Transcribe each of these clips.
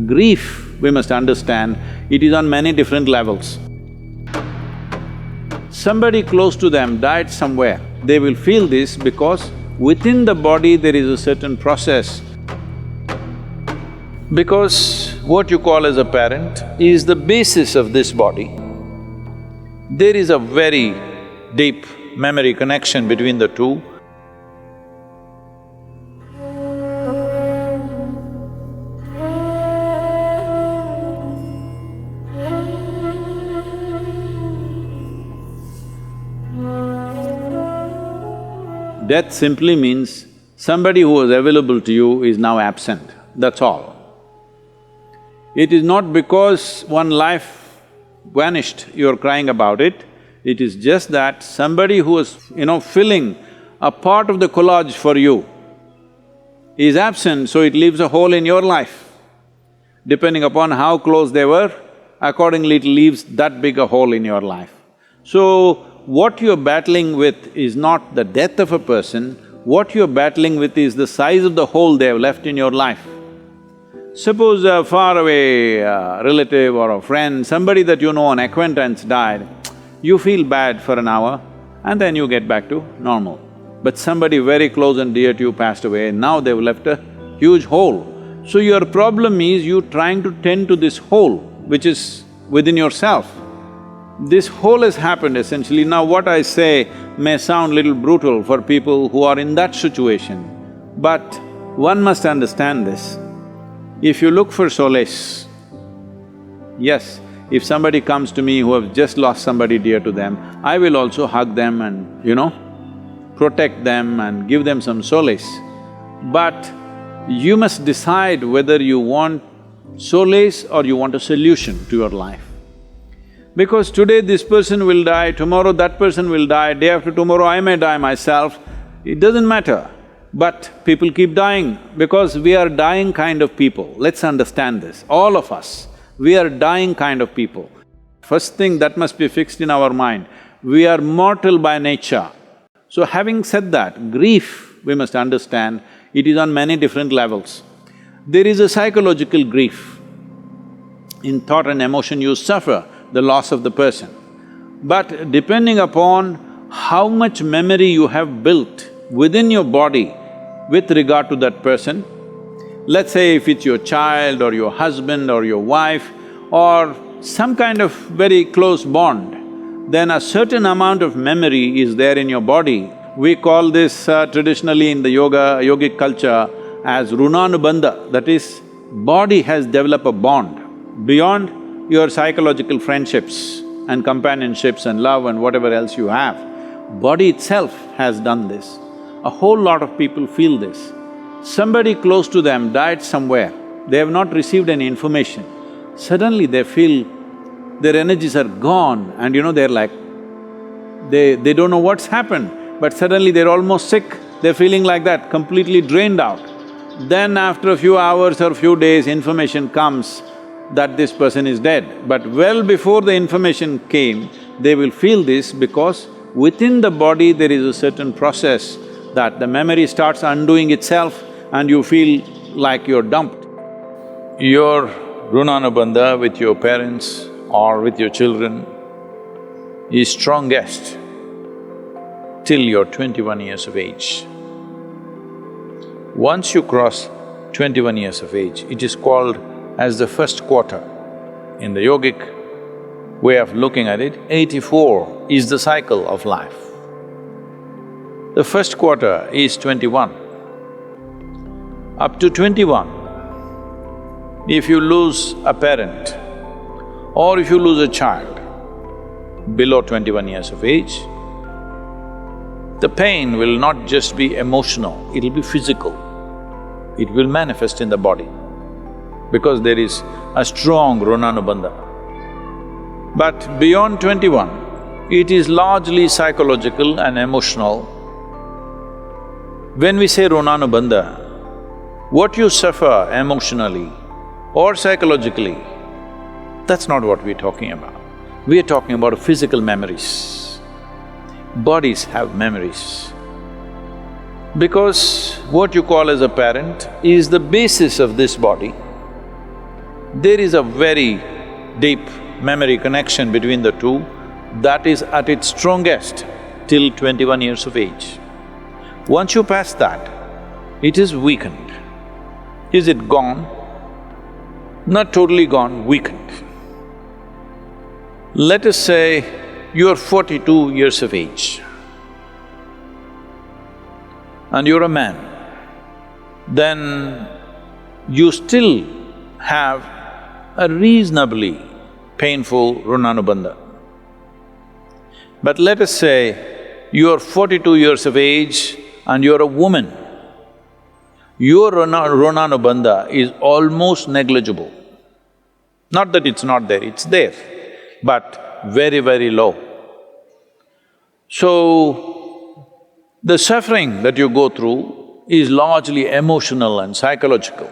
Grief, we must understand, it is on many different levels. Somebody close to them died somewhere, they will feel this because within the body there is a certain process. Because what you call as a parent is the basis of this body. There is a very deep memory connection between the two. Death simply means somebody who was available to you is now absent, that's all. It is not because one life vanished, you're crying about it. It is just that somebody who was, filling a part of the collage for you is absent, so it leaves a hole in your life. Depending upon how close they were, accordingly it leaves that big a hole in your life. So, what you're battling with is not the death of a person, what you're battling with is the size of the hole they have left in your life. Suppose a faraway relative or a friend, somebody that you know, an acquaintance died, you feel bad for an hour and then you get back to normal. But somebody very close and dear to you passed away, now they've left a huge hole. So your problem is you trying to tend to this hole which is within yourself. This hole has happened essentially. Now what I say may sound little brutal for people who are in that situation, but one must understand this. If you look for solace, yes, if somebody comes to me who have just lost somebody dear to them, I will also hug them and, protect them and give them some solace. But you must decide whether you want solace or you want a solution to your life. Because today this person will die, tomorrow that person will die, day after tomorrow I may die myself, it doesn't matter. But people keep dying because we are dying kind of people. Let's understand this, all of us, we are dying kind of people. First thing that must be fixed in our mind, we are mortal by nature. So having said that, grief, we must understand, it is on many different levels. There is a psychological grief. In thought and emotion you suffer the loss of the person. But depending upon how much memory you have built within your body with regard to that person, let's say if it's your child or your husband or your wife or some kind of very close bond, then a certain amount of memory is there in your body. We call this traditionally in the yogic culture as Rونانوباندا, that is, body has developed a bond beyond your psychological friendships and companionships and love and whatever else you have. Body itself has done this. A whole lot of people feel this. Somebody close to them died somewhere, they have not received any information. Suddenly they feel their energies are gone and they're like, they don't know what's happened, but suddenly they're almost sick, they're feeling like that, completely drained out. Then after a few hours or few days, information comes that this person is dead. But well before the information came, they will feel this because within the body there is a certain process that the memory starts undoing itself and you feel like you're dumped. Your Rونانوباندا with your parents or with your children is strongest till you're 21 years of age. Once you cross 21 years of age, it is called as the first quarter. In the yogic way of looking at it, 84 is the cycle of life. The first quarter is 21. Up to 21, if you lose a parent or if you lose a child below 21 years of age, the pain will not just be emotional, it'll be physical. It will manifest in the body because there is a strong Rونانوباندا. But beyond 21, it is largely psychological and emotional. When we say Rونانوباندا, what you suffer emotionally or psychologically, that's not what we're talking about. We are talking about physical memories. Bodies have memories. Because what you call as a parent is the basis of this body. There is a very deep memory connection between the two that is at its strongest till 21 years of age. Once you pass that, it is weakened. Is it gone? Not totally gone, weakened. Let us say you are 42 years of age and you're a man, then you still have a reasonably painful Rونانوباندا. But let us say you are 42 years of age and you're a woman. Your Rونانوباندا is almost negligible. Not that it's not there, it's there, but very, very low. So, the suffering that you go through is largely emotional and psychological.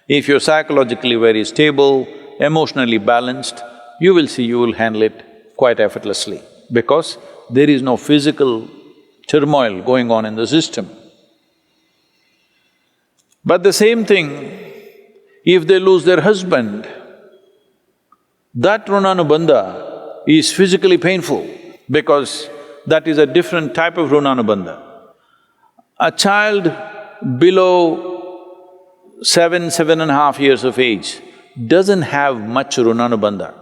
If you're psychologically very stable, emotionally balanced, you will see you will handle it quite effortlessly because there is no physical turmoil going on in the system. But the same thing, if they lose their husband, that Rونانوباندا is physically painful because that is a different type of Rونانوباندا. A child below 7.5 years of age doesn't have much Rونانوباندا.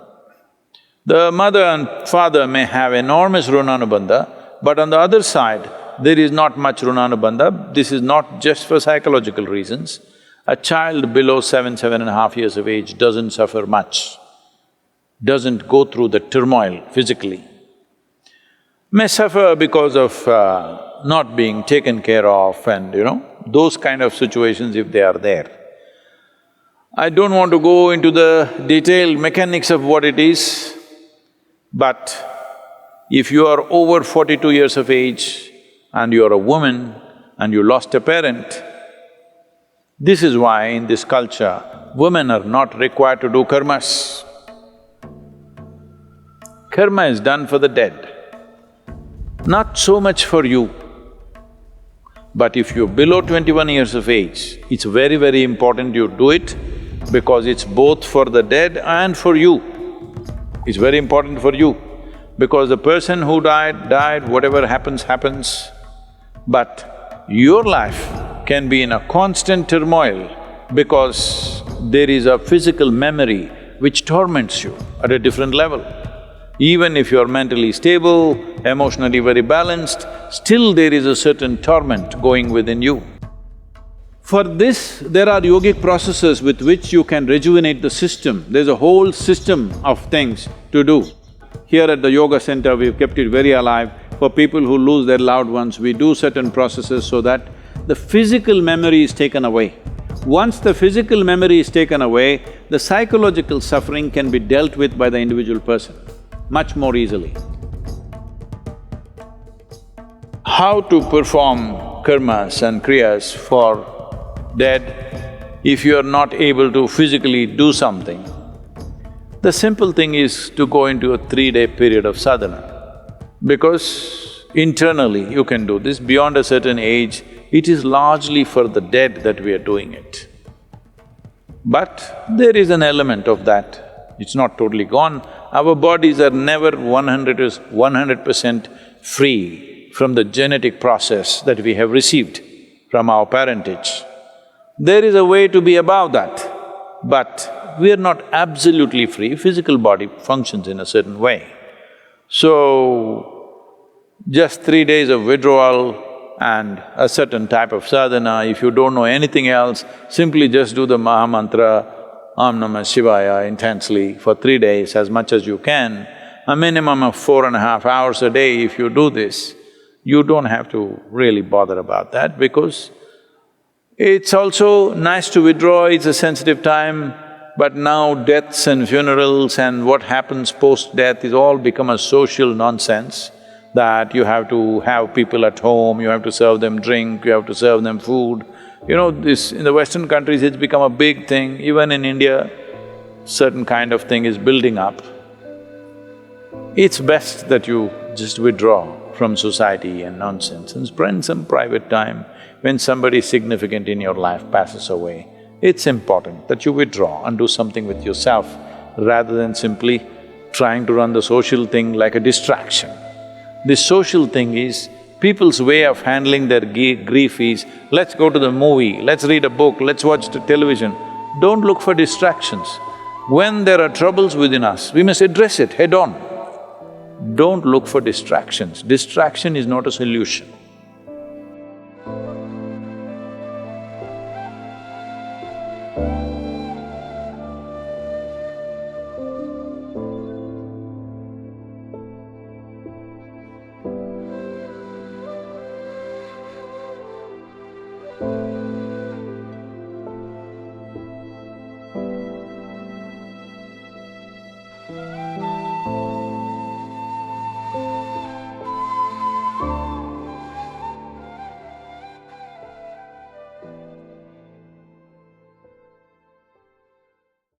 The mother and father may have enormous Rونانوباندا, but on the other side, there is not much Rونانوبánda. This is not just for psychological reasons. A child below 7.5 years of age doesn't suffer much, doesn't go through the turmoil physically. May suffer because of not being taken care of and, those kind of situations if they are there. I don't want to go into the detailed mechanics of what it is, but if you are over 42 years of age and you are a woman and you lost a parent, this is why in this culture, women are not required to do karmas. Karma is done for the dead, not so much for you. But if you're below 21 years of age, it's very, very important you do it because it's both for the dead and for you. It's very important for you because the person who died, whatever happens, happens. But your life can be in a constant turmoil because there is a physical memory which torments you at a different level. Even if you're mentally stable, emotionally very balanced, still there is a certain torment going within you. For this, there are yogic processes with which you can rejuvenate the system. There's a whole system of things to do. Here at the yoga center, we've kept it very alive. For people who lose their loved ones, we do certain processes so that the physical memory is taken away. Once the physical memory is taken away, the psychological suffering can be dealt with by the individual person much more easily. How to perform karmas and kriyas for dead if you are not able to physically do something? The simple thing is to go into a 3-day period of sadhana because internally you can do this. Beyond a certain age, it is largely for the dead that we are doing it. But there is an element of that, it's not totally gone. Our bodies are never 100% free from the genetic process that we have received from our parentage. There is a way to be above that, but we are not absolutely free. Physical body functions in a certain way. So, just 3 days of withdrawal and a certain type of sadhana, if you don't know anything else, simply just do the Maha Mantra, Om Namah Shivaya intensely for 3 days as much as you can. A minimum of 4.5 hours a day if you do this, you don't have to really bother about that because it's also nice to withdraw, it's a sensitive time, but now deaths and funerals and what happens post-death is all become a social nonsense that you have to have people at home, you have to serve them drink, you have to serve them food. This… in the Western countries it's become a big thing, even in India, certain kind of thing is building up. It's best that you just withdraw from society and nonsense and spend some private time. When somebody significant in your life passes away, It's important that you withdraw and do something with yourself rather than simply trying to run the social thing like a distraction. This social thing is, people's way of handling their grief is, let's go to the movie, let's read a book, let's watch the television. Don't look for distractions. When there are troubles within us, we must address it head on. Don't look for distractions. Distraction is not a solution.